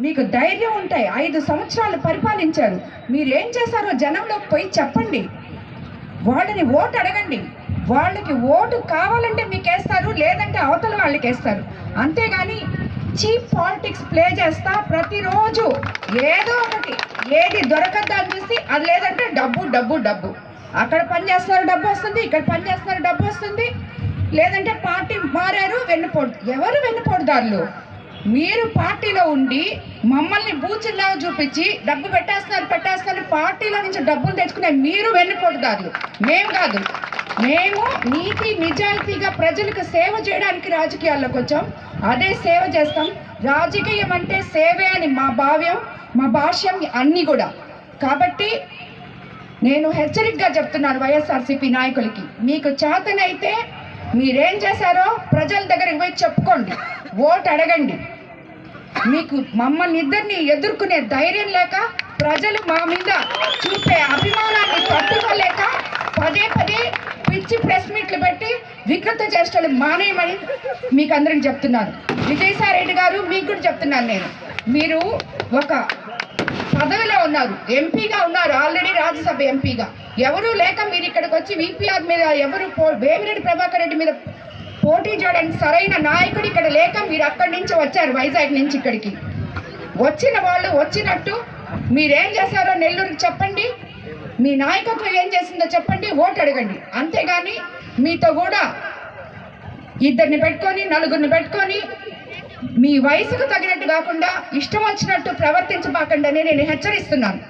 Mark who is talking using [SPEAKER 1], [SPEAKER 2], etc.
[SPEAKER 1] మీకు ధైర్యం ఉంటాయి. 5 సంవత్సరాలు పరిపాలించారు. మీరేం చేశారో జనంలోకి పోయి చెప్పండి. వాళ్ళని ఓటు అడగండి. వాళ్ళకి ఓటు కావాలంటే మీకు వేస్తారు, లేదంటే అవతల వాళ్ళకి వేస్తారు. అంతేగాని చీప్ పాలిటిక్స్ ప్లే చేస్తా ప్రతిరోజు ఏదో ఒకటి, ఏది దొరకద్దా అని చూసి అది లేదంటే డబ్బు డబ్బు డబ్బు. అక్కడ పని చేస్తున్నారు డబ్బు వస్తుంది, ఇక్కడ పని చేస్తున్నారు డబ్బు వస్తుంది, లేదంటే పార్టీ మారారు వెన్నుపోటు. ఎవరు వెన్నుపోటుదారులు? మీరు పార్టీలో ఉండి మమ్మల్ని బూచిల్లాగా చూపించి డబ్బు పెట్టేస్తున్నారు పార్టీలో నుంచి డబ్బులు తెచ్చుకునే మీరు వెన్నుపోటుదారులు. మేము కాదు. మేము నీతి నిజాయితీగా ప్రజలకు సేవ చేయడానికి రాజకీయాల్లోకి వచ్చాం. అదే సేవ చేస్తాం. రాజకీయం అంటే సేవే అని మా భావ్యం, మా భాష్యం అన్నీ కూడా. కాబట్టి నేను హెచ్చరికగా చెప్తున్నాను వైఎస్ఆర్సీపీ నాయకులకి, మీకు చేతనైతే మీరేం చేశారో ప్రజల దగ్గరికి పోయి చెప్పుకోండి, ఓటు అడగండి. మీకు మమ్మల్ని ఇద్దరిని ఎదుర్కొనే ధైర్యం లేక, ప్రజలు మా మీద చూపే అభిమానాన్ని తట్టుకోలేక పదే పదే పిచ్చి ప్రెస్ మీట్లు పెట్టి వికృత చేష్టలు మానేయమని మీకు అందరికి చెప్తున్నాను. విజయసాయిరెడ్డి గారు, మీకు కూడా చెప్తున్నాను నేను, మీరు ఒక పదవిలో ఉన్నారు, ఎంపీగా ఉన్నారు, ఆల్రెడీ రాజ్యసభ ఎంపీగా. ఎవరూ లేక మీరు ఇక్కడికి వచ్చి విపిఆర్ మీద వేమిరెడ్డి ప్రభాకర్ రెడ్డి మీద పోటీ చేయడానికి సరైన నాయకుడు ఇక్కడ లేక మీరు అక్కడి నుంచి వచ్చారు, వైజాగ్ నుంచి ఇక్కడికి. వచ్చిన వాళ్ళు వచ్చినట్టు మీరేం చేశారో నెల్లూరుకి చెప్పండి, మీ నాయకత్వం ఏం చేసిందో చెప్పండి, ఓటు అడగండి. అంతేగాని మీతో కూడా ఇద్దరిని పెట్టుకొని, నలుగురిని పెట్టుకొని మీ వయసుకు తగినట్టు కాకుండా ఇష్టం వచ్చినట్టు ప్రవర్తించబాకండి అని నేను హెచ్చరిస్తున్నాను.